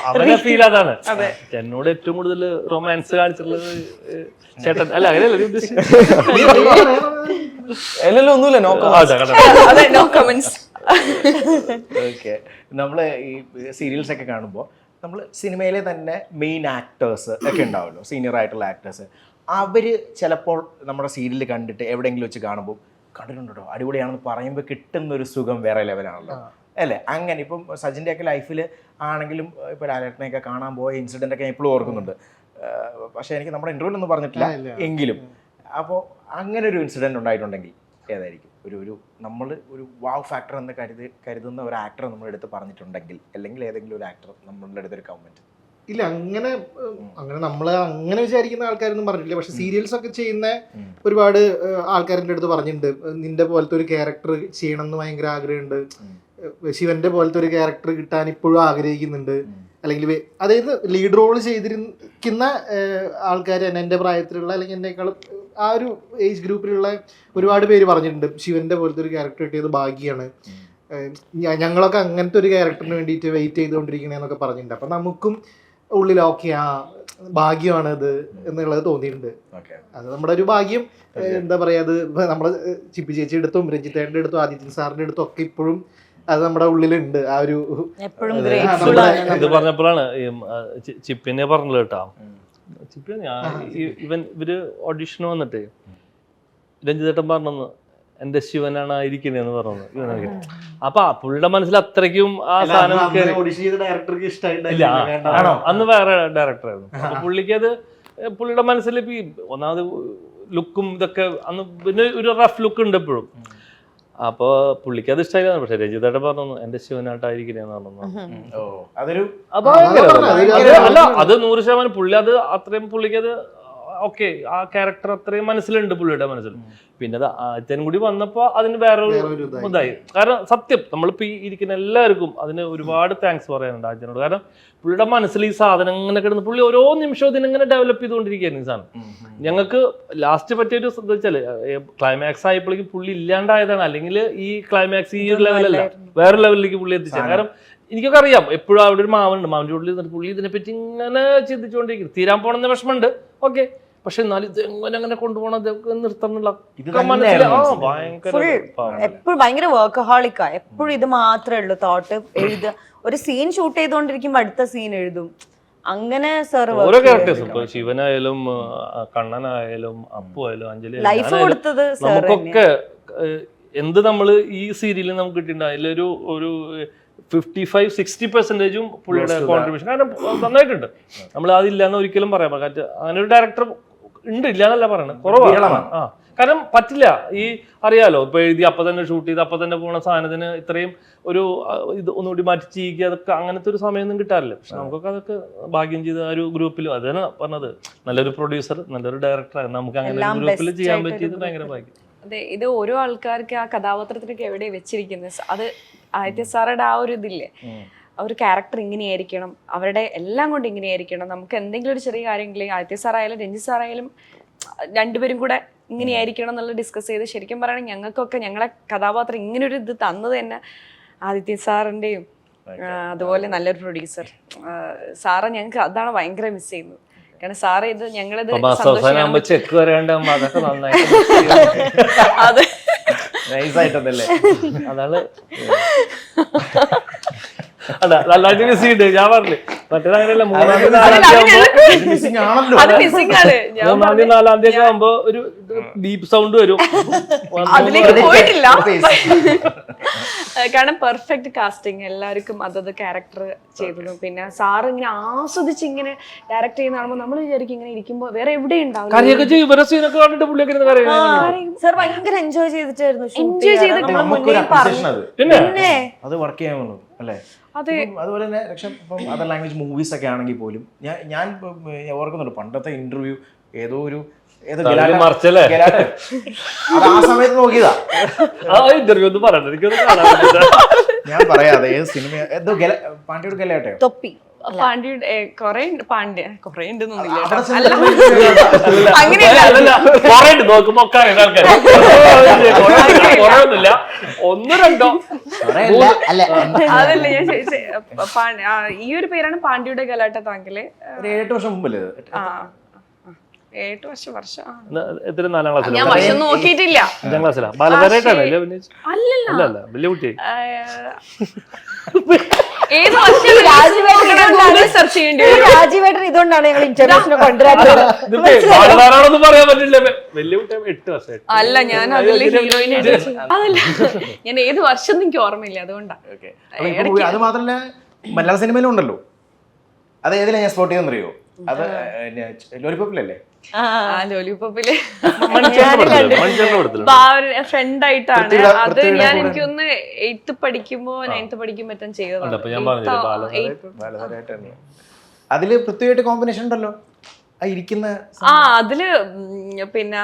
അവരുടെ ഫീൽ അതാണ്. എന്നോട് ഏറ്റവും കൂടുതൽ റൊമാൻസ് കാണിച്ചിട്ടുള്ളത് ചേട്ടൻ അല്ല അങ്ങനെയല്ല ഒന്നുമില്ല. No comments. ഓക്കെ നമ്മള് ഈ സീരിയൽസ് ഒക്കെ കാണുമ്പോൾ നമ്മൾ സിനിമയിലെ തന്നെ മെയിൻ ആക്ടേഴ്സ് ഒക്കെ ഉണ്ടാവുമല്ലോ, സീനിയർ ആയിട്ടുള്ള ആക്ടേഴ്സ്. അവര് ചിലപ്പോൾ നമ്മുടെ സീരിയൽ കണ്ടിട്ട് എവിടെയെങ്കിലും വെച്ച് കാണുമ്പോൾ കണ്ടിട്ടുണ്ടോ അടിപൊളിയാണെന്ന് പറയുമ്പോൾ കിട്ടുന്നൊരു സുഖം വേറെ ലെവലാണല്ലോ അല്ലേ? അങ്ങനെ ഇപ്പം സജിൻ്റെ ഒക്കെ ലൈഫിൽ ആണെങ്കിലും ഇപ്പോൾ ലാലേട്ടനെയൊക്കെ കാണാൻ പോയ ഇൻസിഡൻ്റ് ഒക്കെ ഞാൻ ഇപ്പോഴും ഓർക്കുന്നുണ്ട്. പക്ഷേ എനിക്ക് നമ്മുടെ ഇൻ്റർവ്യൂവിൽ ഒന്നും പറഞ്ഞിട്ടില്ല എങ്കിലും. അപ്പോൾ അങ്ങനെ ഒരു ഇൻസിഡൻറ്റ് ഉണ്ടായിട്ടുണ്ടെങ്കിൽ ഏതായിരിക്കും ഒരു നമ്മൾ ഒരു വാവ് ഫാക്ടർ എന്ന് കരുതുന്ന ഒരു ആക്ടർ നമ്മുടെ അടുത്ത് പറഞ്ഞിട്ടുണ്ടെങ്കിൽ, അല്ലെങ്കിൽ ഏതെങ്കിലും ഒരു ആക്ടർ നമ്മളുടെ അടുത്തൊരു കമൻറ്റ്? ഇല്ല അങ്ങനെ നമ്മള് അങ്ങനെ വിചാരിക്കുന്ന ആൾക്കാരൊന്നും പറഞ്ഞിട്ടില്ല. പക്ഷെ സീരിയൽസ് ഒക്കെ ചെയ്യുന്ന ഒരുപാട് ആൾക്കാരുടെ അടുത്ത് പറഞ്ഞിട്ടുണ്ട് നിന്റെ പോലത്തെ ഒരു ക്യാരക്ടർ ചെയ്യണം എന്ന് ഭയങ്കര ആഗ്രഹമുണ്ട്, ശിവന്റെ പോലത്തെ ഒരു ക്യാരക്ടർ കിട്ടാൻ ഇപ്പോഴും ആഗ്രഹിക്കുന്നുണ്ട്. അല്ലെങ്കിൽ അതായത് ലീഡ് റോൾ ചെയ്തിരിക്കുന്ന ആൾക്കാർ തന്നെ എൻ്റെ പ്രായത്തിലുള്ള അല്ലെങ്കിൽ എന്നെക്കാളും ആ ഒരു ഏജ് ഗ്രൂപ്പിലുള്ള ഒരുപാട് പേര് പറഞ്ഞിട്ടുണ്ട് ശിവന്റെ പോലത്തെ ഒരു ക്യാരക്ടർ കിട്ടിയത് ഭാഗ്യമാണ്, ഞങ്ങളൊക്കെ അങ്ങനത്തെ ഒരു ക്യാരക്ടറിന് വേണ്ടിയിട്ട് വെയിറ്റ് ചെയ്തുകൊണ്ടിരിക്കണേന്നൊക്കെ പറഞ്ഞിട്ടുണ്ട്. അപ്പം നമുക്കും ഉള്ളിൽ ഓക്കെ ആ ഭാഗ്യമാണ് ഇത് എന്നുള്ളത് തോന്നിയിട്ടുണ്ട്. അത് നമ്മുടെ ഒരു ഭാഗ്യം. എന്താ പറയാ, അത് നമ്മളെ ചിപ്പി ചേച്ചിയുടെ അടുത്തും രഞ്ജിത്തേട്ടൻ്റെ അടുത്തും ആദിത്യൻ സാറിൻ്റെ അടുത്തും ഒക്കെ ഇപ്പോഴും അത് നമ്മുടെ ഉള്ളിലുണ്ട്. ആ ഒരു എപ്പോഴും ഇത് പറഞ്ഞപ്പോഴാണ് ചിപ്പിനെ പറഞ്ഞല്ലോ കേട്ടോ. ചിപ്പി ഇവര് ഓഡിഷന് വന്നിട്ട് രഞ്ജിത്തേട്ടൻ പറഞ്ഞു എന്റെ ശിവനാണ് ഇരിക്കണേന്ന് പറഞ്ഞു ഇവനൊക്കെ. അപ്പൊ പുള്ളിയുടെ മനസ്സിൽ അത്രയ്ക്കും ആ സാധനം ഡയറക്ടർക്ക് ഇല്ല. അന്ന് വേറെ ഡയറക്ടറായിരുന്നു. അപ്പൊ പുള്ളിക്ക് അത് പുള്ളിയുടെ മനസ്സിൽ ഇപ്പൊ ഒന്നാമത് ലുക്കും ഇതൊക്കെ അന്ന് പിന്നെ ഒരു റഫ് ലുക്ക് ഉണ്ട് എപ്പോഴും. അപ്പൊ പുള്ളിക്ക് അത് ഇഷ്ടമായിരുന്നു. പക്ഷെ രഞ്ജിത്തേട്ടൻ പറഞ്ഞു എന്റെ ശിവനായിട്ടായിരിക്കണേന്ന് പറഞ്ഞു. അല്ല അത് 100% പുള്ളി അത് അത്രയും പുള്ളിക്ക് അത് ഓക്കെ ആ ക്യാരക്ടർ അത്രയും മനസ്സിലുണ്ട് പുള്ളിയുടെ മനസ്സിൽ. പിന്നെ അത് ആദ്യം കൂടി വന്നപ്പോ അതിന് വേറൊരു ഇതായി. കാരണം സത്യം നമ്മളിപ്പോ ഈ ഇരിക്കുന്ന എല്ലാവർക്കും അതിന് ഒരുപാട് താങ്ക്സ് പറയാനുണ്ട് ആദ്യനോട്. കാരണം പുള്ളിയുടെ മനസ്സിൽ ഈ സാധനം ഇങ്ങനെ കിടന്ന് പുള്ളി ഓരോ നിമിഷവും ഇതിനിങ്ങനെ ഡെവലപ്പ് ചെയ്തുകൊണ്ടിരിക്കുകയാണ് ഈ സാധനം. ഞങ്ങൾക്ക് ലാസ്റ്റ് പറ്റിയൊരു എന്താ വെച്ചാല് ക്ലൈമാക്സ് ആയപ്പോഴേക്കും പുള്ളി ഇല്ലാണ്ടായതാണ്. അല്ലെങ്കിൽ ഈ ക്ലൈമാക്സ് ഈ ഒരു ലെവലല്ല, വേറെ ലെവലിലേക്ക് പുള്ളി എത്തിച്ചത്. കാരണം എനിക്കൊക്കെ അറിയാം എപ്പോഴും അവിടെ ഒരു മാവുണ്ട്, മാവിൻ്റെ ഉള്ളിൽ നിന്നിട്ട് പുള്ളി ഇതിനെപ്പറ്റി ഇങ്ങനെ ചിന്തിച്ചുകൊണ്ടിരിക്കും. തീരാൻ പോണെന്ന് വിഷമമുണ്ട്, ഓക്കെ. പക്ഷെ എന്നാലും ഇത് എങ്ങനെ കൊണ്ടുപോകണം, നിർത്തണമല്ല. എപ്പോഴും ഭയങ്കര വർക്കഹോളിക്കാ. എപ്പോഴും ഇത് മാത്രമേ ഉള്ളൂ തോട്ട്. എഴുതുക, ഒരു സീൻ ഷൂട്ട് ചെയ്തോണ്ടിരിക്കുമ്പോ അടുത്ത സീൻ എഴുതും. അങ്ങനെ സാർ ഓരോ ക്യാരക്ടേഴ്സ് ഇപ്പൊ ശിവനായാലും കണ്ണനായാലും അപ്പു ആയാലും അഞ്ജലി ലൈഫ് കൊടുത്തത് നമുക്കൊക്കെ എന്ത് നമ്മള് ഈ സീരിയലിൽ നമുക്ക് കിട്ടിയിട്ടുണ്ട് അതിലൊരു ഒരു 55-60% പുള്ളിയുടെ കോൺട്രിബ്യൂഷൻ. കാരണം നന്നായിട്ടുണ്ട്. നമ്മൾ അതില്ലാന്ന് ഒരിക്കലും പറയാൻ പറ്റില്ല. അങ്ങനെ ഒരു ഡയറക്ടർ ഉണ്ട്, ഇല്ലാന്നല്ല പറയണത്, കുറവാണ്. കാരണം പറ്റില്ല. ഈ അറിയാലോ ഇപ്പൊ എഴുതി അപ്പൊ തന്നെ ഷൂട്ട് ചെയ്ത് അപ്പൊ തന്നെ പോണ സാധനത്തിന് ഇത്രയും ഒരു ഇത് ഒന്നുകൂടി മാറ്റി ചെയ്യുക, അതൊക്കെ അങ്ങനത്തെ ഒരു സമയമൊന്നും കിട്ടാറില്ല. പക്ഷെ നമുക്കൊക്കെ അതൊക്കെ ഭാഗ്യം ചെയ്ത ഒരു ഗ്രൂപ്പിൽ അതാണ് പറഞ്ഞത്, നല്ലൊരു പ്രൊഡ്യൂസർ നല്ലൊരു ഡയറക്ടർ നമുക്ക് അങ്ങനെ ഒരു ഗ്രൂപ്പിൽ ചെയ്യാൻ പറ്റിയത് ഭയങ്കര ഭാഗ്യം. അതെ, ഇത് ഓരോ ആൾക്കാർക്ക് ആ കഥാപാത്രത്തിനൊക്കെ എവിടെ വെച്ചിരിക്കുന്നത്. അത് ആദിത്യ സാറുടെ ആ ഒരു ഇതില്ലേ, ആ ഒരു ക്യാരക്ടർ ഇങ്ങനെയായിരിക്കണം, അവരുടെ എല്ലാം കൊണ്ട് ഇങ്ങനെയായിരിക്കണം. നമുക്ക് എന്തെങ്കിലും ഒരു ചെറിയ കാര്യങ്ങളിൽ ആദിത്യ സാറായാലും രഞ്ജിത്ത് സാറായാലും രണ്ടുപേരും കൂടെ ഇങ്ങനെയായിരിക്കണം എന്നുള്ളത് ഡിസ്കസ് ചെയ്ത് ശരിക്കും പറയുകയാണെങ്കിൽ ഞങ്ങൾക്കൊക്കെ ഞങ്ങളെ കഥാപാത്രം ഇങ്ങനൊരു ഇത് തന്നത് തന്നെ ആദിത്യ സാറിൻ്റെയും അതുപോലെ നല്ലൊരു പ്രൊഡ്യൂസർ സാറെ ഞങ്ങൾക്ക് അതാണ് ഭയങ്കര മിസ് ചെയ്യുന്നത്. കാരണം സാറ് ഇത് ഞങ്ങളിത് ചെക്ക് വരാണ്ട് അതൊക്കെ നന്നായിട്ട് അതെ നൈസായിട്ടല്ലേ അതാണ് നല്ലതായിട്ട് മിസ് ചെയ്യുന്നുണ്ട്. ഞാൻ പറഞ്ഞില്ലേ മറ്റേത് അങ്ങനെയല്ല. 3-ാം തീയതി 4-ാം തീയതി ഒക്കെ ആകുമ്പോ ഒരു ഡീപ് സൗണ്ട് വരും. അതിലേക്ക് പോയിട്ടില്ല. കാരണം പെർഫെക്റ്റ് കാസ്റ്റിംഗ്, എല്ലാവർക്കും അതത് ക്യാരക്ടർ ചെയ്തത്. പിന്നെ സാറ് ഇങ്ങനെ ആസ്വദിച്ച് ഇങ്ങനെ ഡയറക്ട് ചെയ്യുന്ന കാണുമ്പോൾ നമ്മൾ വിചാരിക്കും ഇങ്ങനെ ഇരിക്കുമ്പോ വേറെ എവിടെ ഉണ്ടാവും. സാർ ഭയങ്കര എൻജോയ് ചെയ്തിട്ടായിരുന്നു. എൻജോയ് ചെയ്തിട്ട് പിന്നെ അത് വർക്ക് ചെയ്യാൻ അല്ലേ. അതെ, അതുപോലെ തന്നെ ഇപ്പം അതർ ലാംഗ്വേജ് മൂവീസ് ഒക്കെ ആണെങ്കിൽ പോലും ഞാൻ ഓർക്കുന്നുണ്ട് പണ്ടത്തെ ഇന്റർവ്യൂ ഏതോ ആ സമയത്ത് നോക്കിയതാ. ഇന്റർവ്യൂ ഒന്നും പറയണ്ട, ഞാൻ പറയാതെ ഏത് സിനിമ എന്തോ പാണ്ഡ്യയുടെ ഗലാട്ടയോ തൊപ്പി പാണ്ഡ്യയുടെ കൊറേ ഉണ്ടെന്നൊന്നുമില്ല. ഒന്നോ രണ്ടോ അതല്ല ഞാൻ ചോദിച്ചത്. ഈ ഒരു പേരാണ് പാണ്ഡ്യയുടെ ഗലാട്ട താങ്കള് 7 വർഷം മുമ്പല്ലേ? 8 വർഷം എത്ര 4-ാം ക്ലാസ്സിൽ ഞാൻ വർഷം നോക്കിയിട്ടില്ല. 5-ാം ക്ലാസ്സിലാ ബാലഭരേട്ടാണ് അല്ലല്ല വലിയ കുട്ടി. ഏത് വർഷം സെർച്ച് ചെയ്യേണ്ടി വരും. രാജീവേട്ടൻ ഇതുകൊണ്ടാണ് ഞങ്ങൾ ഇന്റർനാഷണൽ കൊണ്ടുവരാത്തത്. ബാലതാരാണെന്ന് പറയാൻ പറ്റില്ല. വലിയ കുട്ടി 8 വർഷം. അല്ല ഞാൻ അതിലെ ഹീറോയിനെ അതല്ല ഞാൻ ഏത് വർഷം എനിക്ക് ഓർമ്മയില്ല, അതുകൊണ്ടാ. അത് മാത്രല്ല മലയാള സിനിമയിലും ഉണ്ടല്ലോ. അത് ഏതിലാ ഞാൻ സ്പോട്ട് ചെയ്യുന്നറിയോ? അത് ലോലിപോപ്പിലല്ലേ? ലോലിപോപ്പില് ഫ്രണ്ട് ആയിട്ടാണ് അത്. ഞാൻ എനിക്കൊന്ന് 8th പഠിക്കുമ്പോ 9th പഠിക്കുമ്പോ ചെയ്തതാണ്. അതില് പ്രത്യേകമായിട്ട് കോമ്പിനേഷൻ ഉണ്ടല്ലോ ഇരിക്കുന്ന. അതില് പിന്നെ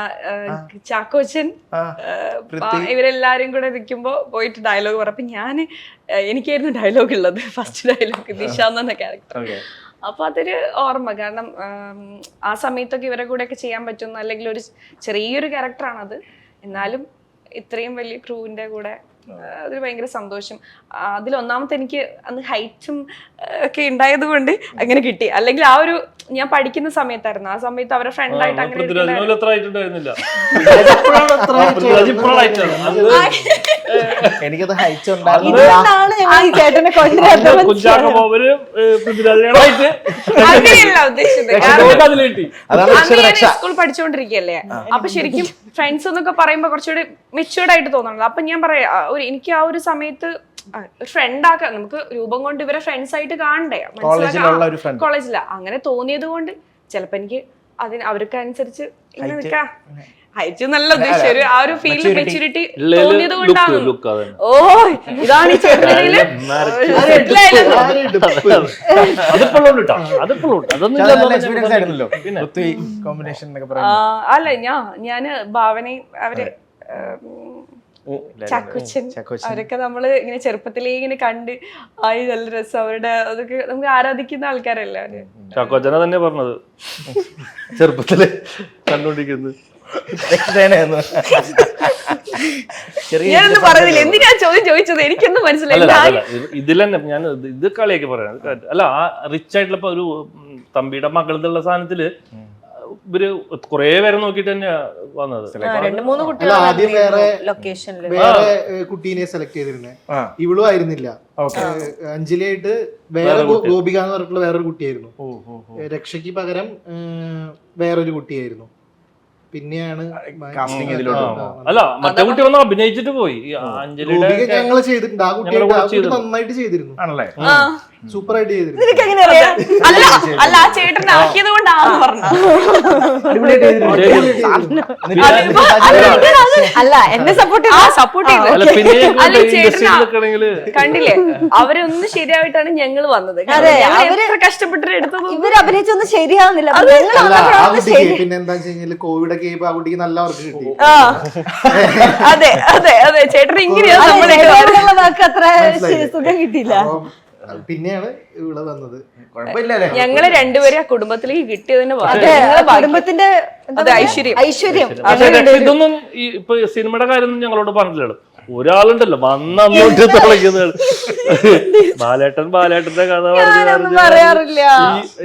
ചാക്കോച്ചൻ ഇവരെല്ലാരും കൂടെ നിൽക്കുമ്പോ പോയിട്ട് ഡയലോഗ് പറ. അപ്പൊ എനിക്കായിരുന്നു ഡയലോഗ് ഉള്ളത്, ഫസ്റ്റ് ഡയലോഗ് ദിശ എന്ന ക്യാരക്ടർ. അപ്പൊ അതൊരു ഓർമ്മ. കാരണം ആ സമയത്തൊക്കെ ഇവരെ കൂടെ ഒക്കെ ചെയ്യാൻ പറ്റുന്ന, അല്ലെങ്കിൽ ഒരു ചെറിയൊരു ക്യാരക്ടറാണത്, എന്നാലും ഇത്രയും വലിയ ക്രൂവിന്റെ കൂടെ അതൊരു ഭയങ്കര സന്തോഷം. അതിലൊന്നാമത്തെ എനിക്ക് അന്ന് ഹൈറ്റും ഒക്കെ ഉണ്ടായത് കൊണ്ട് അങ്ങനെ കിട്ടി. അല്ലെങ്കിൽ ആ ഒരു ഞാൻ പഠിക്കുന്ന സമയത്തായിരുന്നു, ആ സമയത്ത് അവരുടെ ഫ്രണ്ടായിട്ട് അങ്ങനെ പൃഥ്വിരാജിന് എത്ര ആയിട്ടുണ്ടായിരുന്നില്ല. എനിക്കത് ഹൈറ്റ് ഉണ്ടായിരുന്നു. ഇതുകൊണ്ടാണ് ഞങ്ങൾ ഈ ചേട്ടനെ കൊണ്ടുവരുന്നത്. കുഞ്ചാക്കോവര് പൃഥ്വിരാജിനായിട്ട് അങ്ങനെയല്ല ഉദ്ദേശിച്ചത്. കാരണം അതിൽ കിട്ടി. അതാണ് അന്ന് ഞാൻ സ്കൂൾ പഠിച്ചുകൊണ്ടിരിക്കുകയല്ലേ, അപ്പൊ ശരിക്കും ഫ്രണ്ട്സ് എന്നൊക്കെ പറയുമ്പോ കുറച്ചുകൂടി മെച്യൂർഡ് ആയിട്ട് തോന്നണല്ലോ. അപ്പൊ ഞാൻ പറയാ എനിക്ക് ആ ഒരു സമയത്ത് ഫ്രണ്ട് ആക്കാൻ, നമുക്ക് രൂപം കൊണ്ട് ഇവരെ ഫ്രണ്ട്സ് ആയിട്ട് കാണണ്ടേ, മനസ്സിലാക്കാം കോളേജില. അങ്ങനെ തോന്നിയത് കൊണ്ട് ചിലപ്പോ എനിക്ക് അതിന് അവർക്ക് അനുസരിച്ച് ഇങ്ങനെ നിൽക്കാം. ഹൈറ്റ് നല്ല ഉദ്ദേശിച്ചു, ആ ഒരു ഫീൽ മെച്യൂരിറ്റി തോന്നിയത് കൊണ്ടാണ്. ഓ ഇതാണ് ഈ ചേട്ടനിടയില് അല്ല ഞാന് ഭാവനയും അവര് ചക്കുച്ചൻ അവരൊക്കെ നമ്മള് ഇങ്ങനെ ചെറുപ്പത്തിലേ ഇങ്ങനെ കണ്ട് ആയി നല്ല രസം. അവരുടെ അതൊക്കെ നമുക്ക് ആരാധിക്കുന്ന ആൾക്കാരല്ലേ അവര്. ചക്കോച്ചനെ തന്നെ പറഞ്ഞത് ചെറുപ്പത്തില് കണ്ടോണ്ടിരിക്കുന്നത്. ഞാനൊന്നും പറയുന്നില്ല, എന്തിനാ ചോദ്യം ചോദിച്ചത് എനിക്കൊന്നും മനസ്സിലായില്ല. ഇതിൽ തന്നെ ഞാൻ ഇത് കളിയൊക്കെ പറയാം. അല്ല, ആ റിച്ച് ആയിട്ടുള്ള ഇപ്പൊ ഒരു തമ്പിയുടെ മകളുടെ സാധനത്തില് ഇവര് കുറെ പേരെ നോക്കിട്ട് തന്നെയാ വന്നത്. 2-3 കുട്ടികൾ ആദ്യം വേറെ ലൊക്കേഷനിൽ വേറെ കുട്ടീനെ സെലക്ട് ചെയ്തിരുന്നേ, ഇവളും ആയിരുന്നില്ല. അഞ്ജലി ആയിട്ട് വേറെ ഗോപിക എന്ന് പറഞ്ഞിട്ടുള്ള വേറൊരു കുട്ടിയായിരുന്നു. രക്ഷയ്ക്ക് പകരം വേറൊരു കുട്ടിയായിരുന്നു. പിന്നെയാണ് അല്ല മറ്റേ കുട്ടി വന്ന് അഭിനയിച്ചിട്ട് പോയി. അഞ്ജലിയുടെ ഞങ്ങള് ചെയ്തിട്ടുണ്ട്. ആ കുട്ടി നന്നായിട്ട് ചെയ്തിരുന്നു, സൂപ്പർ ആയിട്ട് ചെയ്തിരുന്നു. അല്ല ആ ചേട്ടനെ ആക്കിയത് കൊണ്ടാന്ന് പറഞ്ഞു. അല്ല എന്നെ സപ്പോർട്ട് കണ്ടില്ലേ, അവരൊന്നും ശരിയായിട്ടാണ് ഞങ്ങൾ വന്നത്. കഷ്ടപ്പെട്ടിട്ട് എടുത്തത് ഇവര് അഭിനയിച്ചൊന്നും ശരിയാവുന്നില്ല. പിന്നെ എന്താ വെച്ച് കഴിഞ്ഞാല് കോവിഡ് ഒക്കെ ആ കുട്ടിക്ക് നല്ല വർക്ക് കിട്ടി. അതെ അതെ അതെ ചേട്ടൻ ഇങ്ങനെയാണ് അത്ര സുഖം കിട്ടിയില്ല. പിന്നെയാണ് ഇവിടെ വന്നത്. ഞങ്ങള് രണ്ടുപേരും ആ കുടുംബത്തിലേക്ക് കിട്ടിയതിന് കുടുംബത്തിന്റെ ഐശ്വര്യം. ഇതൊന്നും ഇപ്പൊ സിനിമയുടെ കാര്യമൊന്നും ഞങ്ങളോട് പറഞ്ഞില്ലല്ലോ. ഒരാളുണ്ടല്ലോ വന്നോട്ട് തുടങ്ങിയത് ബാലേട്ടന്റെ കഥ പറയാറില്ല.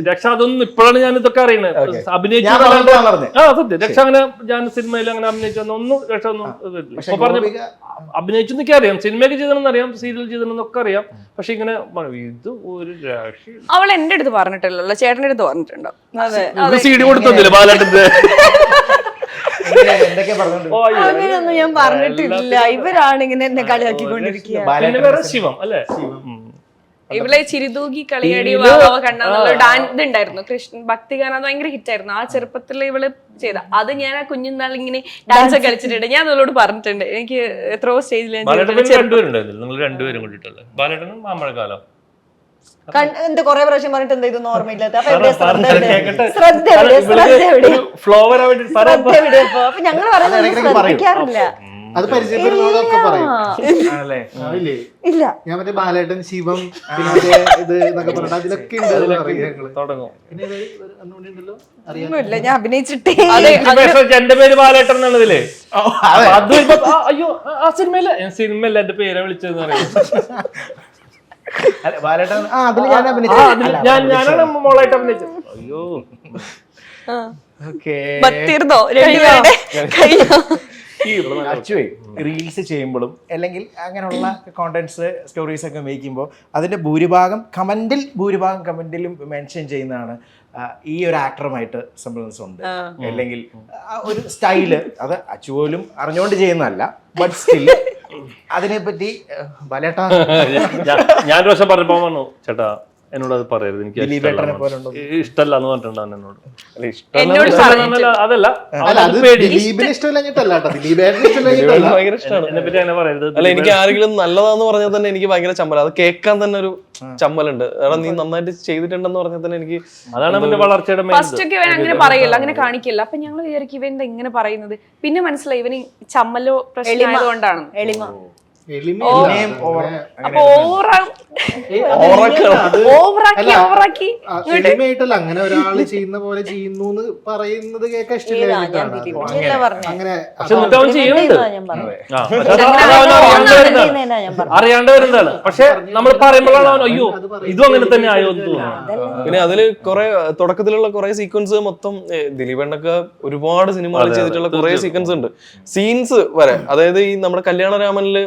രക്ഷ അതൊന്നും ഇപ്പോഴാണ് ഞാൻ ഇതൊക്കെ അറിയണത്. അഭിനയിച്ചു സത്യം രക്ഷ അങ്ങനെ ഞാൻ സിനിമയിൽ അങ്ങനെ അഭിനയിച്ചൊന്നും രക്ഷ ഒന്നും പറഞ്ഞു അഭിനയിച്ചെന്നൊക്കെ അറിയാം, സിനിമയൊക്കെ ചെയ്തതെന്ന് അറിയാം, സീരിയൽ ചെയ്തതെന്നൊക്കെ അറിയാം. പക്ഷെ ഇങ്ങനെ ഇത് ഒരു രക്ഷ അവൾ എന്റെ അടുത്ത് പറഞ്ഞിട്ടില്ലല്ലോ, ചേട്ടന്റെ അടുത്ത് പറഞ്ഞിട്ടുണ്ടോ? സീഡി കൊടുത്തില്ല ബാലേട്ടന്റെ. അങ്ങനെയൊന്നും ഞാൻ പറഞ്ഞിട്ടില്ല. ഇവരാണ് ഇങ്ങനെ എന്നെ കളിയാക്കിക്കൊണ്ടിരിക്കുക. ശിവം അല്ലേ, ഇവളെ ചിരിതൂകി കളിയടി കണ്ടെന്നുള്ള ഡാൻസ് ഉണ്ടായിരുന്നു, കൃഷ്ണൻ ഭക്തിഗാനം ഭയങ്കര ഹിറ്റായിരുന്നു. ആ ചെറുപ്പത്തിൽ ഇവള് ചെയ്ത അത് ഞാൻ ആ കുഞ്ഞുനാൾ ഇങ്ങനെ ഡാൻസ് ഒക്കെ കളിച്ചിട്ടുണ്ട്. ഞാൻ അവളോട് പറഞ്ഞിട്ടുണ്ട്, എനിക്ക് എത്രയോ സ്റ്റേജിൽ നിങ്ങൾ രണ്ടുപേരും കൊണ്ടിട്ടല്ലേ ബാലേട്ടനും മാമ്പഴക്കാലം എന്താ കൊറേ പ്രാവശ്യം പറഞ്ഞിട്ട് എന്താ ഇതൊന്നും ഓർമ്മയില്ലാത്ത. അപ്പൊ ഞങ്ങള് പറയുന്നത് ശ്രദ്ധിക്കാറില്ല. അത് പരിചയപ്പെടുന്നതൊക്കെ പറയും. ഇല്ല ഞാൻ മറ്റേ ബാലേട്ടൻ ശിവം പിന്നെ ഇത് എന്നൊക്കെ പറഞ്ഞിട്ട് അതിലൊക്കെ ഒന്നുമില്ല, ഞാൻ അഭിനയിച്ചിട്ടേ. എന്റെ പേര് ബാലേട്ടൻ എന്നാണ് ഇതില്. അയ്യോ ആ സിനിമയില്ല എന്റെ പേരെ വിളിച്ചതെന്ന് പറയാം. ഞാനാണ് മോളായിട്ട് അഭിനയിച്ചത്. അയ്യോ തീർന്നോ? റീൽസ് ചെയ്യുമ്പോഴും അല്ലെങ്കിൽ അങ്ങനെയുള്ള കോണ്ടന്റ്സ് സ്റ്റോറീസ് ഒക്കെ മേക്ക് ചെയ്യുമ്പോൾ അതിന്റെ ഭൂരിഭാഗം കമന്റിലും മെൻഷൻ ചെയ്യുന്നതാണ് ഈ ഒരു ആക്ടറുമായിട്ട് സംബന്ധിച്ച് ഉണ്ട്, അല്ലെങ്കിൽ ഒരു സ്റ്റൈല്. അത് അച്ചു പോലും അറിഞ്ഞുകൊണ്ട് ചെയ്യുന്നതല്ല, ബട്ട് സ്റ്റിൽ അതിനെപ്പറ്റി ബാലേട്ടാ ഞാൻ ഒരു വർഷം പറഞ്ഞപ്പോ പറഞ്ഞു ചേട്ടാ എന്നോട് അത് പറയരുത്, എനിക്ക് ഇഷ്ടമല്ല എന്ന് പറഞ്ഞിട്ടുണ്ടാവും എന്നോട്. അതല്ല എന്നെപ്പറ്റി അങ്ങനെ പറയരുത്. അല്ല എനിക്ക് ആരെങ്കിലും നല്ലതാന്ന് പറഞ്ഞാൽ തന്നെ എനിക്ക് ഭയങ്കര ചമ്മല, അത് കേൾക്കാൻ തന്നെ ഒരു ചമ്മലുണ്ട്. എടാ നീ നന്നായിട്ട് ചെയ്തിട്ടുണ്ടെന്ന് പറഞ്ഞാൽ തന്നെ എനിക്ക് അതാണ് എന്റെ വളർച്ചയുടെ ഫസ്റ്റ് ഒക്കെ ഇവൻ അങ്ങനെ പറയില്ല, അങ്ങനെ കാണിക്കില്ല. അപ്പൊ ഞങ്ങൾ വിചാരിക്കും ഇവൻ എന്താ ഇങ്ങനെ പറയുന്നത്. പിന്നെ മനസ്സിലായി ഇവന് ചമ്മലോ പ്രശ്നമായതുകൊണ്ടാണ്. എളിമ പിന്നെയും അപ്പൊ ഓവറാക്കി എളിമയായിട്ടല്ല, അങ്ങനെ ഒരാള് ചെയ്യുന്ന പോലെ ചെയ്യുന്നു എന്ന് പറയുന്നത് കേൾക്കാൻ ഇഷ്ടമില്ലായിട്ടാണ്. അങ്ങനെ പക്ഷെ എന്നിട്ട് അവൻ ചെയ്യുന്നുണ്ട്. ഞാൻ പറഞ്ഞു. ആ, പക്ഷെ അത് അവൻ അറിയാണ്ട് വരുന്നതാണ്. പക്ഷെ നമ്മൾ പറയുമ്പോഴാണ് അവൻ അയ്യോ ഇതും അങ്ങനെ തന്നെ ആയോ എന്ന് തോന്നുന്നു. പിന്നെ അതില് കുറെ തുടക്കത്തിലുള്ള കുറെ സീക്വൻസ് മൊത്തം ദിലീപേണ്ണൊക്കെ ഒരുപാട് സിനിമകൾ ചെയ്തിട്ടുള്ള കുറെ സീക്വൻസ് ഉണ്ട്, സീൻസ് വരെ. അതായത് ഈ നമ്മുടെ കല്യാണരാമനില്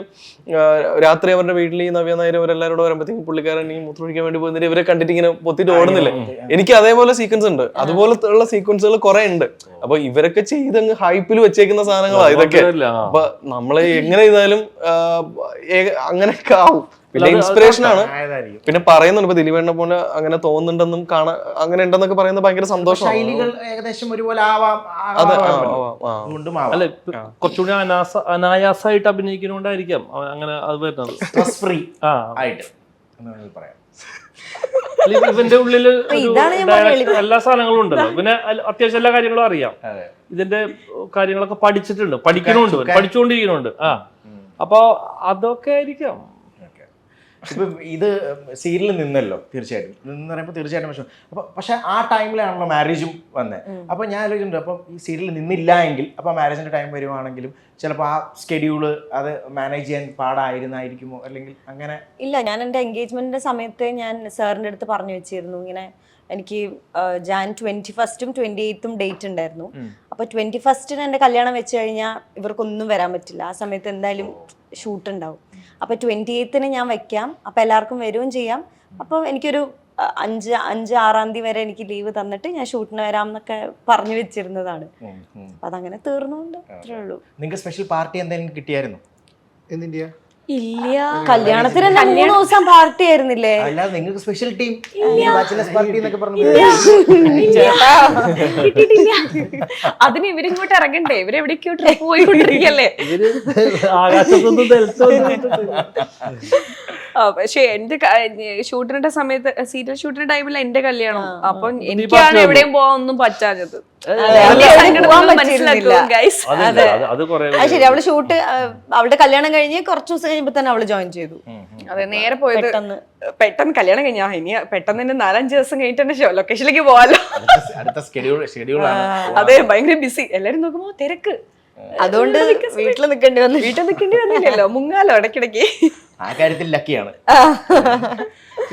രാത്രി അവരുടെ വീട്ടിൽ ഈ നവ്യ നായർ അവരെല്ലാവരോട് വരുമ്പോഴത്തേക്കും പുള്ളിക്കാരൻ ഈ മൂത്രമൊഴിക്കാൻ വേണ്ടി പോകുന്നതിന് ഇവരെ കണ്ടിട്ട് ഇങ്ങനെ പൊത്തിട്ട് ഓടുന്നില്ലേ, എനിക്ക് അതേപോലെ സീക്വൻസ് ഉണ്ട്. അതുപോലത്തെ ഉള്ള സീക്വൻസുകൾ കുറെ ഉണ്ട്. അപ്പൊ ഇവരൊക്കെ ചെയ്തങ്ങ് ഹൈപ്പിൽ വെച്ചേക്കുന്ന സാധനങ്ങളാണ് ഇതൊക്കെ. അപ്പൊ നമ്മള് എങ്ങനെ ചെയ്താലും അങ്ങനെയൊക്കെ ആവും. പിന്നെ ഇൻസ്പിറേഷൻ ആണ്. പിന്നെ പറയുന്നുണ്ട് ഇപ്പൊ ദിലീപേണ്ണ പോലെ അങ്ങനെ തോന്നുന്നുണ്ടെന്നും അങ്ങനെ ഉണ്ടെന്നൊക്കെ പറയുന്നത് ഭയങ്കര സന്തോഷമാണ്. ശൈലികൾ ഏകദേശം ഒരുപോലെ ആവാം. അല്ല കുറച്ചുകൂടി അനായാസമായിട്ട് അഭിനയിക്കുന്നതുകൊണ്ടായിരിക്കാം അങ്ങനെ അത് വരുന്നത്. സ്ട്രെസ് ഫ്രീ ആ ആയിട്ട് പറയാം. ഇവന്റെ ഉള്ളില് ഇതാണ് ഞാൻ പറഞ്ഞ എല്ലാ സാധനങ്ങളും ഉണ്ടല്ലോ. പിന്നെ അത്യാവശ്യം എല്ലാ കാര്യങ്ങളും അറിയാം. ഇതിന്റെ കാര്യങ്ങളൊക്കെ പഠിക്കുന്നുണ്ട്, പഠിച്ചുകൊണ്ടിരിക്കുന്നുണ്ട്. ആ അപ്പൊ അതൊക്കെ ആയിരിക്കാം. ഇപ്പൊ ഇത് സീരിയലിൽ നിന്നല്ലോ, തീർച്ചയായിട്ടും നിന്ന് പറയുമ്പോൾ തീർച്ചയായിട്ടും വിഷമം. അപ്പൊ പക്ഷെ ആ ടൈമിലാണല്ലോ മാരേജും വന്നത്. അപ്പൊ ഞാൻ ആലോചിക്കുന്നുണ്ട്, അപ്പം ഈ സീരിയൽ നിന്നില്ല എങ്കിൽ അപ്പൊ മാരേജിന്റെ ടൈം വരുവാണെങ്കിലും ചിലപ്പോൾ ആ സ്കെഡ്യൂള് അത് മാനേജ് ചെയ്യാൻ പാടായിരുന്നായിരിക്കുമോ, അല്ലെങ്കിൽ അങ്ങനെ? ഇല്ല, ഞാൻ എൻ്റെ എൻഗേജ്മെന്റിന്റെ സമയത്ത് ഞാൻ സാറിന്റെ അടുത്ത് പറഞ്ഞു വെച്ചിരുന്നു ഇങ്ങനെ എനിക്ക് ജാൻ 21st 28th ഡേറ്റ് ഉണ്ടായിരുന്നു. അപ്പൊ 21st എൻ്റെ കല്യാണം വെച്ച് കഴിഞ്ഞാൽ ഇവർക്കൊന്നും വരാൻ പറ്റില്ല. ആ സമയത്ത് എന്തായാലും ഷൂട്ട് ഉണ്ടാവും. അപ്പൊ 28th ഞാൻ വെക്കാം, അപ്പൊ എല്ലാവർക്കും വരികയും ചെയ്യാം. അപ്പൊ എനിക്കൊരു 5-6 വരെ എനിക്ക് ലീവ് തന്നിട്ട് ഞാൻ ഷൂട്ടിന് വരാം എന്നൊക്കെ പറഞ്ഞു വെച്ചിരുന്നതാണ്. അപ്പൊ അതങ്ങനെ തീർന്നുകൊണ്ട് അത്രേ ഉള്ളൂ. നിങ്ങൾക്ക് സ്പെഷ്യൽ പാർട്ടി എന്തെങ്കിലും കിട്ടിയായിരുന്നു? എന്തിന്റെയാ? ഇല്ല, കല്യാണത്തിന് തന്നെ 3 ദിവസം പാർട്ടി ആയിരുന്നില്ലേ? അല്ലാതെ നിങ്ങൾക്ക് സ്പെഷ്യൽ ടീം ബാച്ചിലേഴ്സ് പാർട്ടി എന്നൊക്കെ പറഞ്ഞു കിട്ടിയിട്ടില്ല. അതിന് ഇവരിങ്ങോട്ട് ഇറങ്ങണ്ടേ, ഇവരെവിടേക്കോ ട്രിപ്പ് പോയിക്കൊണ്ടിരിക്കല്ലേ. പക്ഷെ എന്റെ ഷൂട്ടിന്റെ സമയത്ത്, സീരിയൽ ഷൂട്ടിന്റെ ടൈമിൽ എന്റെ കല്യാണം. അപ്പൊ എനിക്കാണ് എവിടെയും പോവാൻ ഒന്നും പറ്റാഞ്ഞത്. ശരി, അവള് ഷൂട്ട് അവളുടെ കല്യാണം കഴിഞ്ഞ് കുറച്ച് ദിവസം കഴിയുമ്പോ തന്നെ അവള് ജോയിൻ ചെയ്തു. അതെ, നേരെ പോയത് പെട്ടെന്ന് കല്യാണം കഴിഞ്ഞാ ഇനി പെട്ടെന്ന് തന്നെ 4-5 ദിവസം കഴിഞ്ഞിട്ട് തന്നെ ലൊക്കേഷനിലേക്ക് പോവാലോ. അടുത്ത ഷെഡ്യൂൾ. അതെ, ഭയങ്കര ബിസി. എല്ലാരും നോക്കുമ്പോ തിരക്ക്. അതുകൊണ്ട് വീട്ടിൽ നിൽക്കേണ്ടി വന്നില്ലല്ലോ, മുങ്ങാലോ ഇടയ്ക്കിടയ്ക്ക്. ആ കാര്യത്തിൽ ലക്കിയാണ്.